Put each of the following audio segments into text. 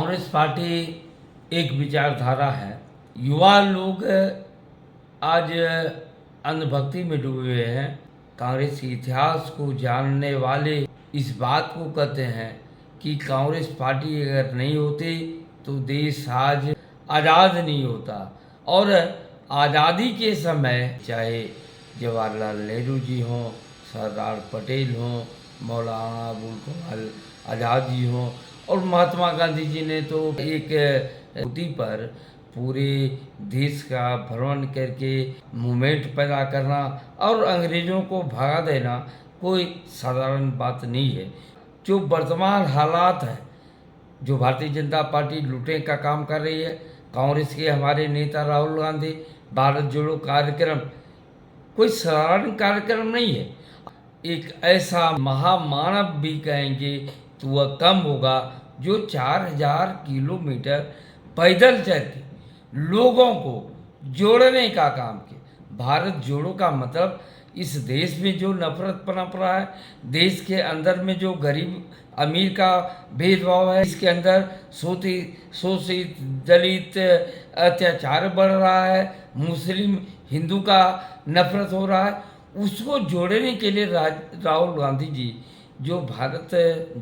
Congress party एक विचारधारा है। युवा लोग आज अंधभक्ति में डूबे हुए हैं। कांग्रेस के इतिहास को जानने वाले इस बात को कहते हैं कि कांग्रेस पार्टी अगर नहीं होती तो देश आज आज़ाद नहीं होता। और आज़ादी के समय चाहे जवाहरलाल नेहरू जी हों, सरदार पटेल हों, मौलाना अबुल कलाम आज़ाद जी हों और महात्मा गांधी जी ने तो एक धरती पर पूरे देश का भ्रमण करके मूवमेंट पैदा करना और अंग्रेज़ों को भगा देना कोई साधारण बात नहीं है। जो वर्तमान हालात है, जो भारतीय जनता पार्टी लूटने का काम कर रही है, कांग्रेस के हमारे नेता राहुल गांधी भारत जोड़ो कार्यक्रम कोई साधारण कार्यक्रम नहीं है। एक ऐसा महामानव भी कहेंगे तो वह कम होगा जो 4000 किलोमीटर पैदल चल के लोगों को जोड़ने का काम किया। भारत जोड़ो का मतलब इस देश में जो नफरत पनप रहा है, देश के अंदर में जो गरीब अमीर का भेदभाव है, इसके अंदर शोषित दलित अत्याचार बढ़ रहा है, मुस्लिम हिंदू का नफरत हो रहा है, उसको जोड़ने के लिए राहुल गांधी जी जो भारत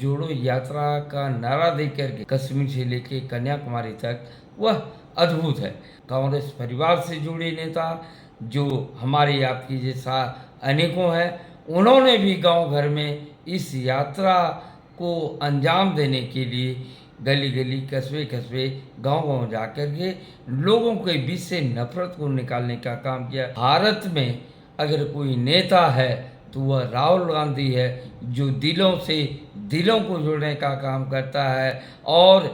जोड़ो यात्रा का नारा दे करके कश्मीर से लेके कन्याकुमारी तक, वह अद्भुत है। कांग्रेस परिवार से जुड़े नेता जो हमारे आपकी जैसा अनेकों हैं, उन्होंने भी गांव घर में इस यात्रा को अंजाम देने के लिए गली गली कस्बे कस्बे गांव गांव जा कर के लोगों के बीच से नफरत को निकालने का काम किया। भारत में अगर कोई नेता है तो वह राहुल गांधी है, जो दिलों से दिलों को जोड़ने का काम करता है और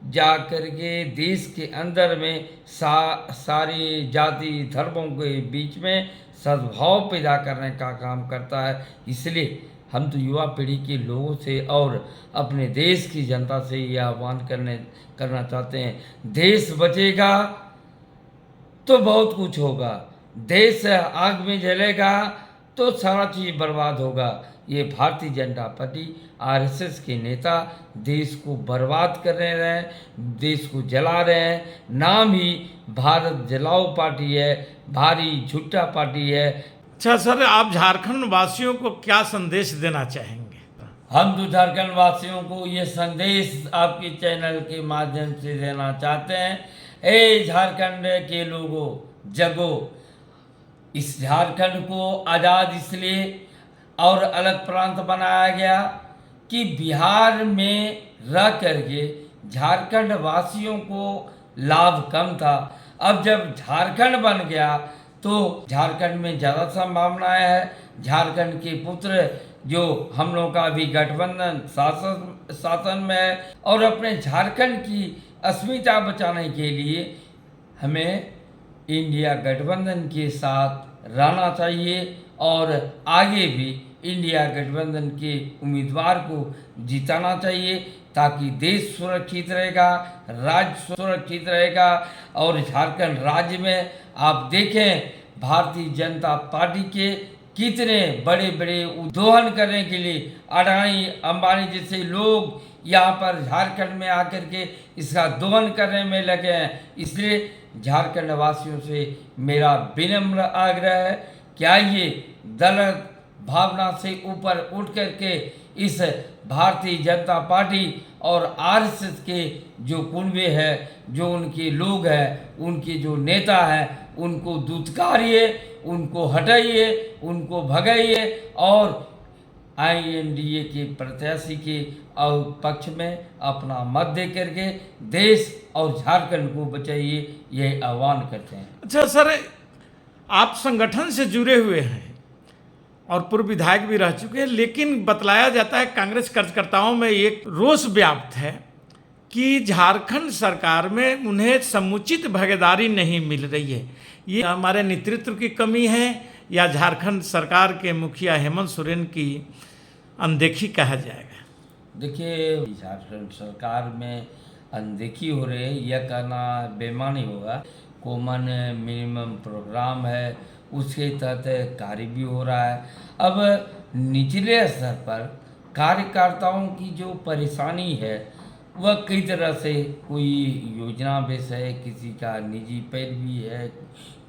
जा कर के देश के अंदर में सारी जाति धर्मों के बीच में सद्भाव पैदा करने का काम करता है। इसलिए हम तो युवा पीढ़ी के लोगों से और अपने देश की जनता से यह आह्वान करना चाहते हैं, देश बचेगा तो बहुत कुछ होगा, देश आग में जलेगा तो सारा चीज़ बर्बाद होगा। ये भारतीय जनता पार्टी आरएसएस के नेता देश को बर्बाद कर रहे हैं, देश को जला रहे हैं। नाम ही भारत जलाओ पार्टी है, भारी झूठा पार्टी है। अच्छा सर, आप झारखंड वासियों को क्या संदेश देना चाहेंगे? हम तो झारखंड वासियों को ये संदेश आपके चैनल के माध्यम से देना चाहते हैं, ए झारखंड के लोगों जगो। इस झारखंड को आज़ाद इसलिए और अलग प्रांत बनाया गया कि बिहार में रह करके झारखंड वासियों को लाभ कम था। अब जब झारखंड बन गया तो झारखंड में ज़्यादा संभावनाएं है। झारखंड के पुत्र जो हम लोगों का भी गठबंधन शासन में है और अपने झारखंड की अस्मिता बचाने के लिए हमें इंडिया गठबंधन के साथ रहना चाहिए और आगे भी इंडिया गठबंधन के उम्मीदवार को जिताना चाहिए, ताकि देश सुरक्षित रहेगा, राज्य सुरक्षित रहेगा। और झारखंड राज्य में आप देखें भारतीय जनता पार्टी के कितने बड़े बड़े दोहन करने के लिए अडानी अंबानी जैसे लोग यहाँ पर झारखंड में आकर के इसका दोहन करने में लगे हैं। इसलिए झारखंड वासियों से मेरा विनम्र आग्रह है, क्या ये दलित भावना से ऊपर उठ करके इस भारतीय जनता पार्टी और आरएसएस के जो कुनबे हैं, जो उनके लोग हैं, उनके जो नेता हैं, उनको दुत्कारिए, उनको हटाइए, उनको भगाइए और आईएनडीए के प्रत्याशी के पक्ष में अपना मत दे करके देश और झारखंड को बचाइए, यह आह्वान करते हैं। अच्छा सर, आप संगठन से जुड़े हुए हैं और पूर्व विधायक भी रह चुके हैं, लेकिन बतलाया जाता है कांग्रेस कार्यकर्ताओं में एक रोष व्याप्त है कि झारखंड सरकार में उन्हें समुचित भागीदारी नहीं मिल रही है। ये हमारे नेतृत्व की कमी है या झारखंड सरकार के मुखिया हेमंत सोरेन की अनदेखी कहा जाएगा? देखिए, झारखंड सरकार में अनदेखी हो रही है यह कहना बेईमानी होगा। कॉमन मिनिमम प्रोग्राम है, उसके तहत कार्य भी हो रहा है। अब निचले स्तर पर कार्यकर्ताओं की जो परेशानी है वह कई तरह से कोई योजना बेस है, किसी का निजी पैरवी है,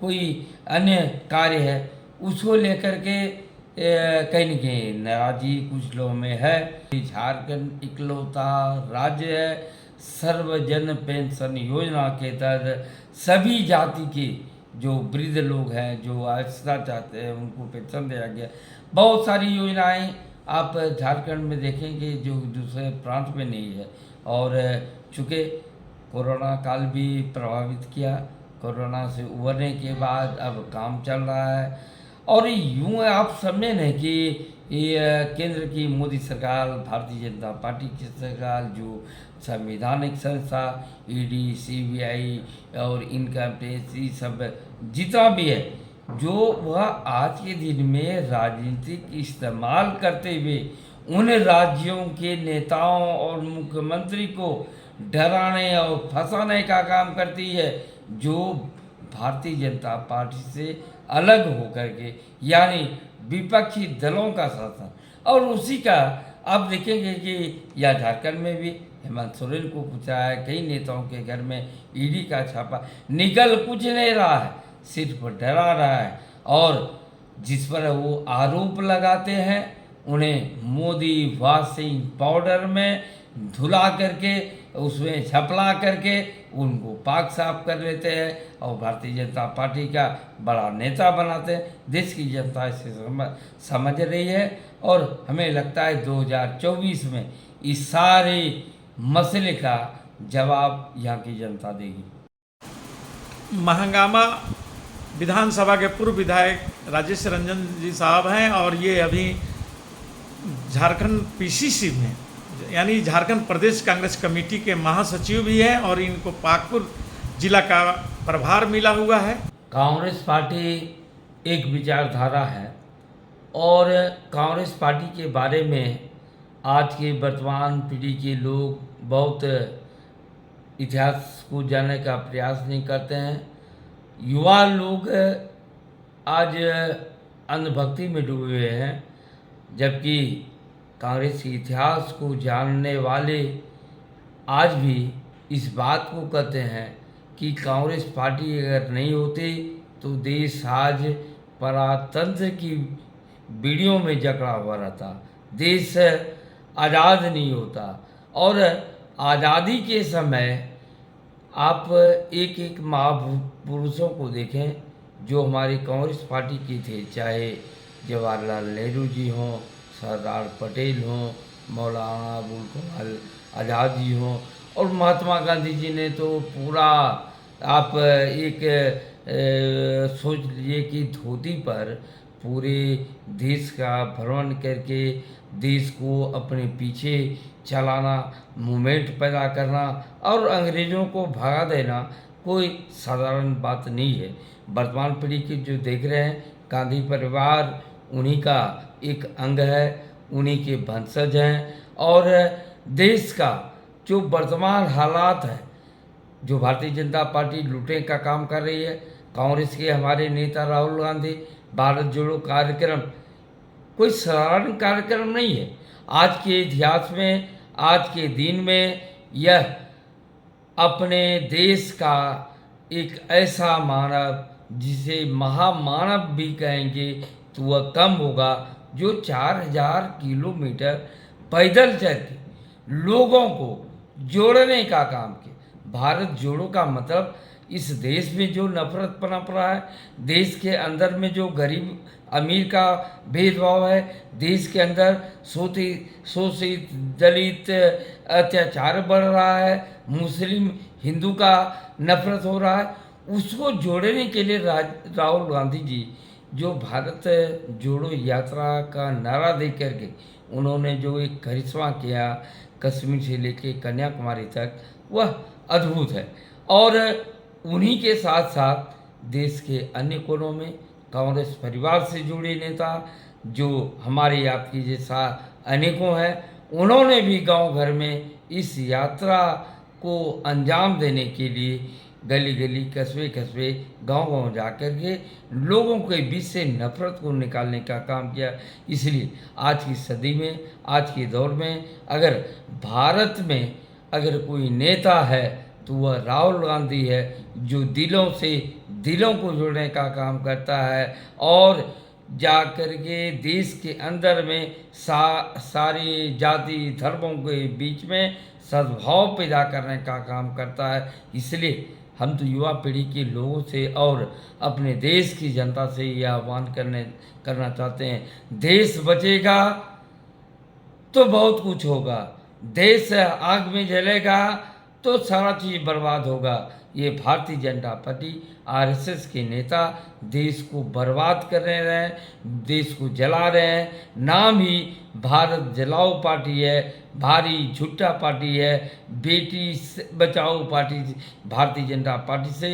कोई अन्य कार्य है, उसको लेकर के कहीं न कहीं नाराजगी कुछ लोगों में है। झारखंड इकलौता राज्य है सर्वजन पेंशन योजना के तहत सभी जाति के जो वृद्ध लोग हैं, जो आस्था चाहते हैं, उनको पेंशन दिया गया। बहुत सारी योजनाएं आप झारखंड में देखेंगे जो दूसरे प्रांत में नहीं है। और चूँकि कोरोना काल भी प्रभावित किया, कोरोना से उबरने के बाद अब काम चल रहा है। और यूँ आप समझें न कि ये केंद्र की मोदी सरकार, भारतीय जनता पार्टी की सरकार, जो संवैधानिक संस्था ईडी, सीबीआई और इनकम टैक्स, ये सब जितना भी है, जो वह आज के दिन में राजनीतिक इस्तेमाल करते हुए उन राज्यों के नेताओं और मुख्यमंत्री को डराने और फंसाने का काम करती है, जो भारतीय जनता पार्टी से अलग होकर के, यानी विपक्षी दलों का शासन। और उसी का आप देखेंगे कि या झारखंड में भी हेमंत सोरेन को पूछा है, कई नेताओं के घर में ईडी का छापा, निकल कुछ नहीं रहा है, सिर्फ डरा रहा है। और जिस पर वो आरोप लगाते हैं उन्हें मोदी वॉशिंग पाउडर में धुला करके, उसमें छपला करके उनको पाक साफ कर लेते हैं और भारतीय जनता पार्टी का बड़ा नेता बनाते हैं। देश की जनता इसे समझ रही है और हमें लगता है 2024 में इस सारे मसले का जवाब यहाँ की जनता देगी। महागामा विधानसभा के पूर्व विधायक राजेश रंजन जी साहब हैं और ये अभी झारखंड पीसीसी में, यानी झारखंड प्रदेश कांग्रेस कमेटी के महासचिव भी हैं और इनको पाकुर जिला का प्रभार मिला हुआ है। कांग्रेस पार्टी एक विचारधारा है और कांग्रेस पार्टी के बारे में आज के वर्तमान पीढ़ी के लोग बहुत इतिहास को जानने का प्रयास नहीं करते हैं। युवा लोग आज अंधभक्ति में डूबे हुए हैं, जबकि कांग्रेस के इतिहास को जानने वाले आज भी इस बात को कहते हैं कि कांग्रेस पार्टी अगर नहीं होती तो देश आज परातंत्र की बीड़ियों में जकड़ा हुआ रहता, देश आज़ाद नहीं होता। और आज़ादी के समय आप एक एक महापुरुषों को देखें जो हमारी कांग्रेस पार्टी के थे, चाहे जवाहरलाल नेहरू जी हों, सरदार पटेल हों, मौलाना अबुल कलाम आज़ाद जी हों, और महात्मा गांधी जी ने तो पूरा आप एक सोच लीजिए कि धोती पर पूरे देश का भ्रमण करके देश को अपने पीछे चलाना, मूवमेंट पैदा करना और अंग्रेज़ों को भगा देना कोई साधारण बात नहीं है। वर्तमान पीढ़ी की जो देख रहे हैं, गांधी परिवार उन्हीं का एक अंग है, उन्हीं के वंशज हैं। और देश का जो वर्तमान हालात है, जो भारतीय जनता पार्टी लूटने का काम कर रही है, कांग्रेस के हमारे नेता राहुल गांधी भारत जोड़ो कार्यक्रम कोई साधारण कार्यक्रम नहीं है। आज के इतिहास में, आज के दिन में यह अपने देश का एक ऐसा मानव, जिसे महामानव भी कहेंगे तो वह कम होगा, जो 4000 किलोमीटर पैदल चल के लोगों को जोड़ने का काम किया। भारत जोड़ो का मतलब इस देश में जो नफरत पनप रहा है, देश के अंदर में जो गरीब अमीर का भेदभाव है, देश के अंदर शोषित दलित अत्याचार बढ़ रहा है, मुस्लिम हिंदू का नफरत हो रहा है, उसको जोड़ने के लिए राहुल गांधी जी जो भारत जोड़ो यात्रा का नारा दे करके उन्होंने जो एक करिश्मा किया कश्मीर से लेके कन्याकुमारी तक, वह अद्भुत है। और उन्हीं के साथ साथ देश के अन्य कोनों में कांग्रेस परिवार से जुड़े नेता जो हमारे आपकी जैसा अनेकों हैं, उन्होंने भी गांव घर में इस यात्रा को अंजाम देने के लिए गली गली, कस्बे कस्बे, गांव गांव जाकर के लोगों के बीच से नफरत को निकालने का काम किया। इसलिए आज की सदी में, आज के दौर में अगर भारत में अगर कोई नेता है तो वह राहुल गांधी है, जो दिलों से दिलों को जोड़ने का काम करता है और जा कर के देश के अंदर में सारी जाति धर्मों के बीच में सद्भाव पैदा करने का काम करता है। इसलिए हम तो युवा पीढ़ी के लोगों से और अपने देश की जनता से यह आह्वान करना चाहते हैं, देश बचेगा तो बहुत कुछ होगा, देश आग में जलेगा तो सारा चीज़ बर्बाद होगा। ये भारतीय जनता पार्टी आरएसएस के नेता देश को बर्बाद कर रहे हैं, देश को जला रहे हैं। नाम ही भारत जलाओ पार्टी है, भारी झूठा पार्टी है, बेटी बचाओ पार्टी भारतीय जनता पार्टी से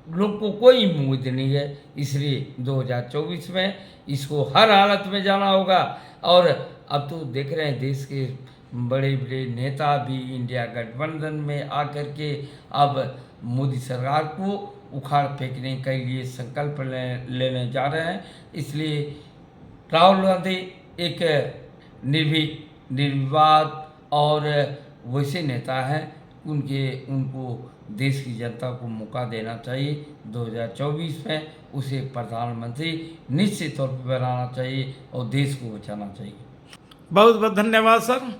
लोग को कोई उम्मीद नहीं है। इसलिए 2024 में इसको हर हालत में जाना होगा। और अब तो देख रहे हैं देश के बड़े बड़े नेता भी इंडिया गठबंधन में आकर के अब मोदी सरकार को उखाड़ फेंकने के लिए संकल्प लेने जा रहे हैं। इसलिए राहुल गांधी एक निर्भीक, निर्विवाद और वैसे नेता हैं, उनको देश की जनता को मौका देना चाहिए। 2024 में उसे प्रधानमंत्री निश्चित तौर पर बनाना चाहिए और देश को बचाना चाहिए। बहुत बहुत धन्यवाद सर।